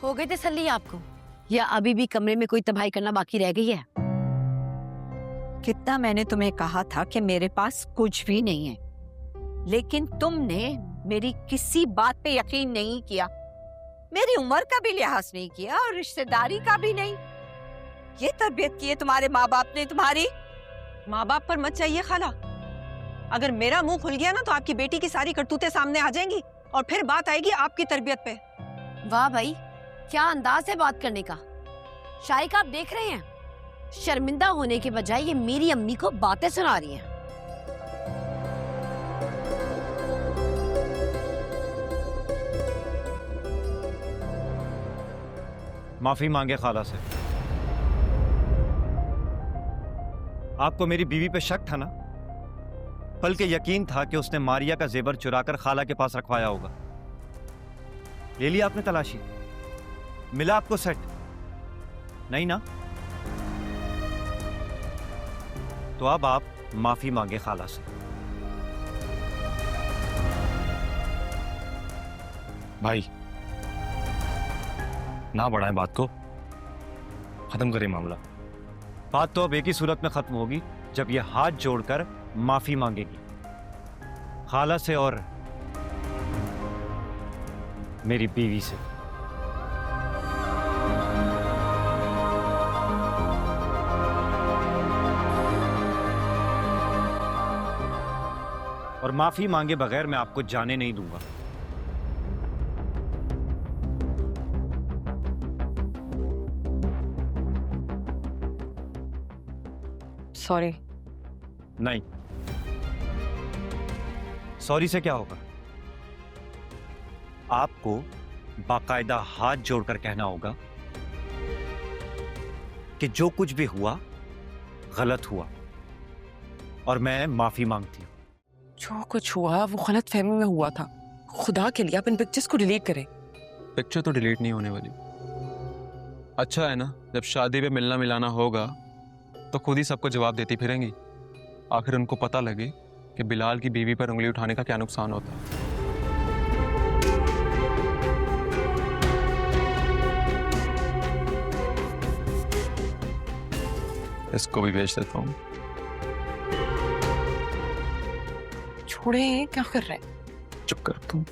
हो गई तसल्ली आपको, या अभी भी कमरे में कोई तबाही करना बाकी रह गई है? कितना मैंने तुम्हें कहा था कि मेरे पास कुछ भी नहीं है, लेकिन तुमने मेरी किसी बात पे यकीन नहीं किया। मेरी उम्र का भी लिहाज नहीं किया और रिश्तेदारी का भी नहीं। ये तरबियत की है तुम्हारे माँ बाप ने तुम्हारी। माँ बाप पर मत चाहिए खाला। अगर मेरा मुंह खुल गया ना तो आपकी बेटी की सारी करतूतें सामने आ जाएंगी और फिर बात आएगी आपकी तरबियत पे। वाह भाई, क्या अंदाज है बात करने का। शारिका, आप देख रहे हैं, शर्मिंदा होने के बजाय ये मेरी अम्मी को बातें सुना रही हैं। माफी मांगे खाला से। आपको मेरी बीवी पे शक था ना, बल्कि यकीन था कि उसने मारिया का जेवर चुराकर खाला के पास रखवाया होगा। ले लिया आपने तलाशी, मिला आपको सेट? नहीं ना? तो अब आप माफी मांगे खाला से। भाई ना बढ़ाएं बात को, खत्म करें मामला। बात तो अब एक ही सूरत में खत्म होगी, जब ये हाथ जोड़कर माफी मांगेगी खाला से और मेरी बीवी से। और माफी मांगे बगैर मैं आपको जाने नहीं दूंगा। सॉरी। नहीं, सॉरी से क्या होगा? आपको बाकायदा हाथ जोड़कर कहना होगा कि जो कुछ भी हुआ गलत हुआ और मैं माफी मांगती हूं। जो कुछ हुआ वो गलत फहमी में हुआ था। खुदा के लिए आप इन पिक्चर्स को डिलीट करें। पिक्चर तो डिलीट नहीं होने वाली। अच्छा है ना, जब शादी पे मिलना मिलाना होगा तो खुद ही सबको जवाब देती फिरेंगी। आखिर उनको पता लगे कि बिलाल की बीवी पर उंगली उठाने का क्या नुकसान होता है। इसको भी बेच देता हूँ। छोड़े, क्या कर रहे हैं? चुप कर तुम।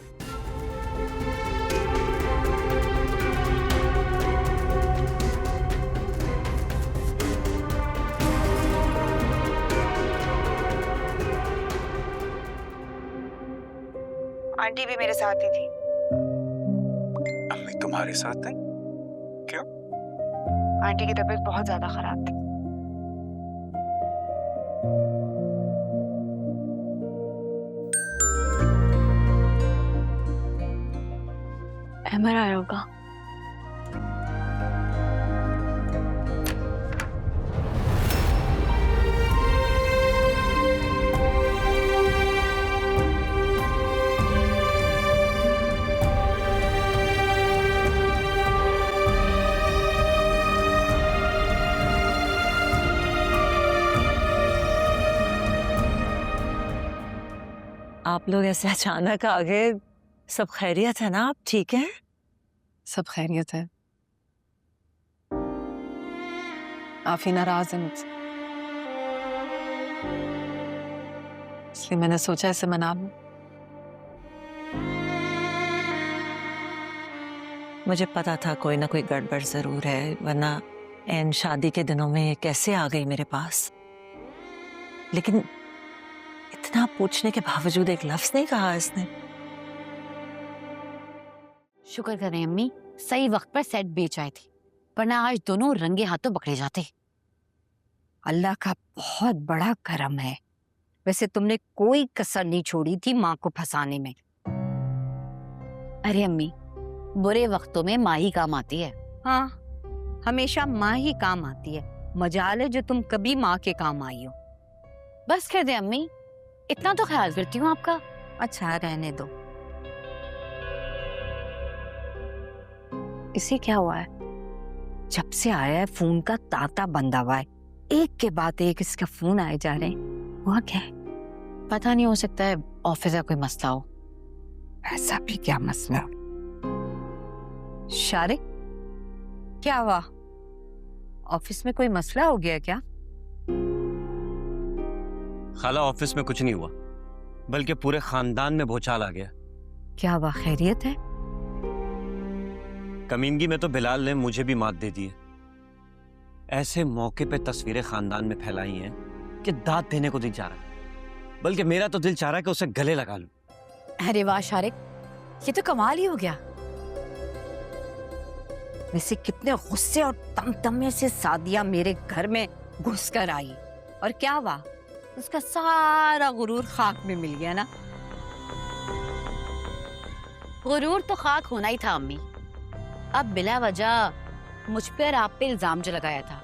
आंटी भी मेरे साथ ही थी। अम्मी तुम्हारे साथ है? क्यों? आंटी की तबीयत बहुत ज्यादा खराब थी। अमर आया होगा। आप लोग ऐसे अचानक आ गए, सब खैरियत है ना? आप ठीक हैं? सब खैरियत है। आप ही नाराज हैं मुझसे, इसलिए मैंने सोचा इसे मना लूं। मुझे पता था कोई ना कोई गड़बड़ जरूर है, वरना एन शादी के दिनों में ये कैसे आ गई मेरे पास। लेकिन इतना पूछने के बावजूद एक लफ्ज नहीं कहा इसने। शुक्र करें अम्मी, सही वक्त पर सेट बेच आए थे, वरना आज दोनों रंगे हाथों पकड़े जाते। अल्लाह का बहुत बड़ा करम है। वैसे तुमने कोई कसर नहीं छोड़ी थी माँ को फंसाने में। अरे अम्मी, बुरे वक्तों में माँ ही काम आती है। हाँ, हमेशा माँ ही काम आती है। मजाल है जो तुम कभी माँ के काम आई हो। बस कर दे अम्मी, इतना तो ख्याल करती हूँ आपका। अच्छा रहने दो। इसे क्या हुआ है? जब से आया है फोन का तांता बंधा हुआ है, एक के बाद एक इसका फोन आए जा रहे हैं। हुआ क्या है? पता नहीं, हो सकता है ऑफिस का कोई मसला हो। ऐसा भी क्या मसला? शारिक, क्या हुआ? ऑफिस में कोई मसला हो गया क्या? खाला, ऑफिस में कुछ नहीं हुआ, बल्कि पूरे खानदान में भूचाल आ गया। क्या हुआ? खैरियत है? कमीनगी में तो बिलाल ने मुझे भी मात दे दी है। ऐसे मौके पे तस्वीरें खानदान में फैलाई हैं कि दाद देने को दिल चाह रहा है, बल्कि मेरा तो दिल चाह रहा है कि उसे गले लगा लूं। अरे वाह शारिक, ये तो कमाल ही हो गया। वैसे कितने गुस्से और तमतमे से सादिया मेरे घर में घुसकर आई, और क्या हुआ? उसका सारा गुरूर खाक में मिल गया ना। गुरूर तो खाक होना ही था अम्मी। अब बिला वजह मुझ पर आप पे इल्जाम जो लगाया था,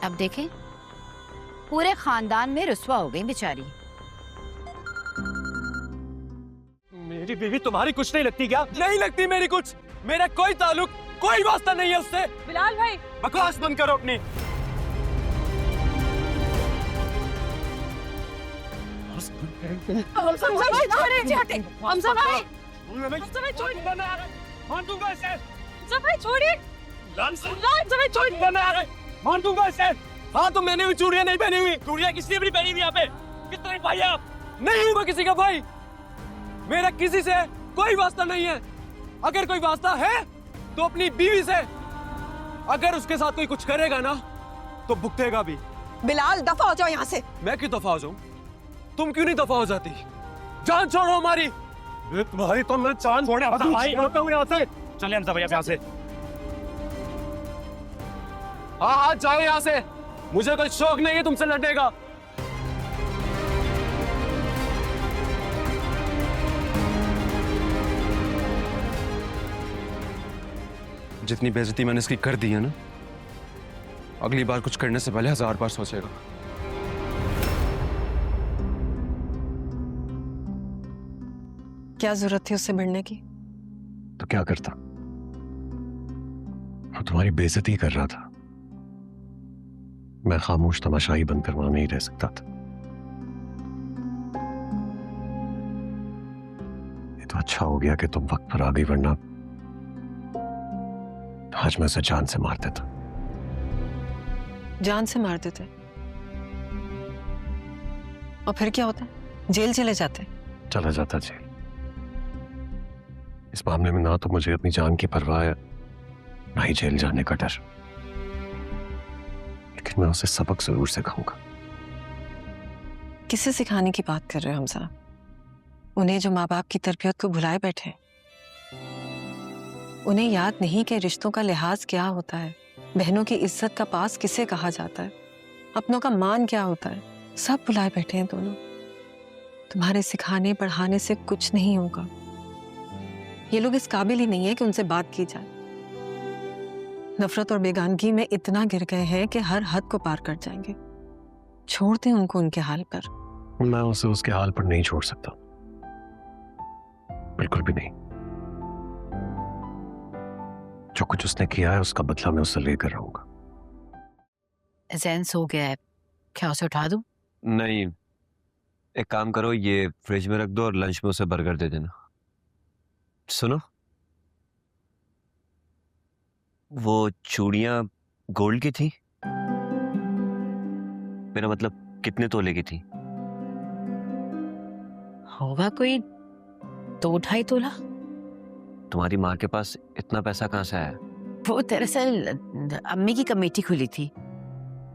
अब देखें पूरे खानदान में रुस्वा हो गई बेचारी। मेरी बीवी तुम्हारी कुछ नहीं लगती क्या? नहीं लगती मेरी कुछ। मेरा कोई ताल्लुक, कोई वास्ता नहीं है उससे। बिलाल भाई, बकवास बंद करो अपनी। हमजा भाई छोड़िए, हमजा भाई, मान दूंगा इसे। हमजा भाई छोड़िए, हमजा भाई छोड़िए, मान दूंगा इसे। हाँ, तो मैंने भी चूड़ियां नहीं पहनी हुई। चूड़ियां किसने भी नहीं पहनी हुई यहाँ पे। कितने भाई आप? नहीं हूँ मैं किसी का भाई। मेरा किसी से कोई वास्ता नहीं है। अगर कोई वास्ता है तो अपनी बीवी से। अगर उसके साथ कोई कुछ करेगा ना तो भुगतेगा भी। बिलाल दफा हो जाओ यहाँ से। मैं क्यों दफा हो जाऊं? तुम क्यों नहीं दफा हो जाती? जान छोड़ो हमारी। तुम्हारी तो मैं जान छोड़े चले हम सब यहाँ से। हाँ, जाओ यहाँ से। मुझे कोई शौक नहीं है तुमसे लड़ने का। जितनी बेइज्जती मैंने इसकी कर दी है ना, अगली बार कुछ करने से पहले 1000 बार सोचेगा। क्या जरूरत थी उससे भिड़ने की? तो क्या करता? वो तुम्हारी बेइज्जती कर रहा था। मैं खामोश तमाशाई बनकर वहां नहीं रह सकता था। ये तो अच्छा हो गया कि तुम वक्त पर आ गई, वरना आज मैं उसे जान से मार देता। जान से मार देते और फिर क्या होता? जेल चले जाते। चला जाता जेल। इस मामले में ना तो मुझे अपनी जान की परवाह है, ना ही जेल जाने का डर। लेकिन मैं उसे सबक जरूर सिखाऊंगा। किसे सिखाने की बात कर रहे हो हमजा? उन्हें जो माँ बाप की तरबियत को भुलाए बैठे। उन्हें याद नहीं कि रिश्तों का लिहाज क्या होता है, बहनों की इज्जत का पास किसे कहा जाता है, अपनों का मान क्या होता है। सब भुलाए बैठे हैं दोनों। तुम्हारे सिखाने पढ़ाने से कुछ नहीं होगा। ये लोग इस काबिल ही नहीं है कि उनसे बात की जाए। नफरत और बेगानगी में इतना गिर गए हैं कि हर हद को पार कर जाएंगे। छोड़ दें उनको उनके हाल पर। मैं उसे उसके हाल पर नहीं छोड़ सकता, बिल्कुल भी नहीं। जो कुछ उसने किया है उसका बदला मैं उससे लेकर रहूंगा। एसेंस हो गया है, क्या उसे उठा दूं? नहीं, एक काम करो, ये फ्रिज में रख दो और लंच में उसे बर्गर दे देना। सुनो, वो चूड़ियां गोल्ड की थी? मेरा मतलब कितने तोले की थी? होगा कोई 2-2.5 तोला। तुम्हारी माँ के पास इतना पैसा कहाँ से आया? वो दरअसल अम्मी की कमेटी खुली थी,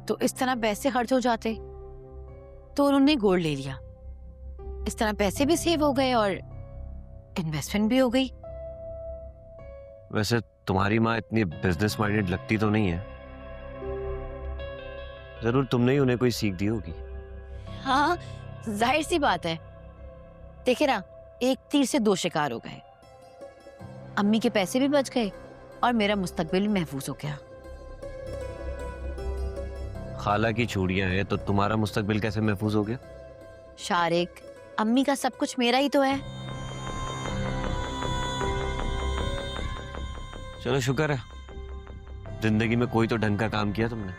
तो इस तरह पैसे खर्च हो जाते तो उन्होंने गोल्ड ले लिया। इस तरह पैसे भी सेव हो गए और इन्वेस्टमेंट भी हो गई। वैसे तुम्हारी माँ इतनी बिजनेस माइंडेड लगती तो नहीं है। जरूर तुमने ही उन्हें कोई सीख दी होगी। हाँ, जाहिर सी बात है। देखे ना, एक तीर से 2 शिकार हो गए। अम्मी के पैसे भी बच गए और मेरा मुस्तकबिल भी महफूज हो गया। खाला की चूड़ियां हैं तो तुम्हारा मुस्तकबिल कैसे महफूज हो गया? शारिक, अम्मी का सब कुछ मेरा ही तो है। चलो शुक्र है, जिंदगी में कोई तो ढंग का काम किया तुमने।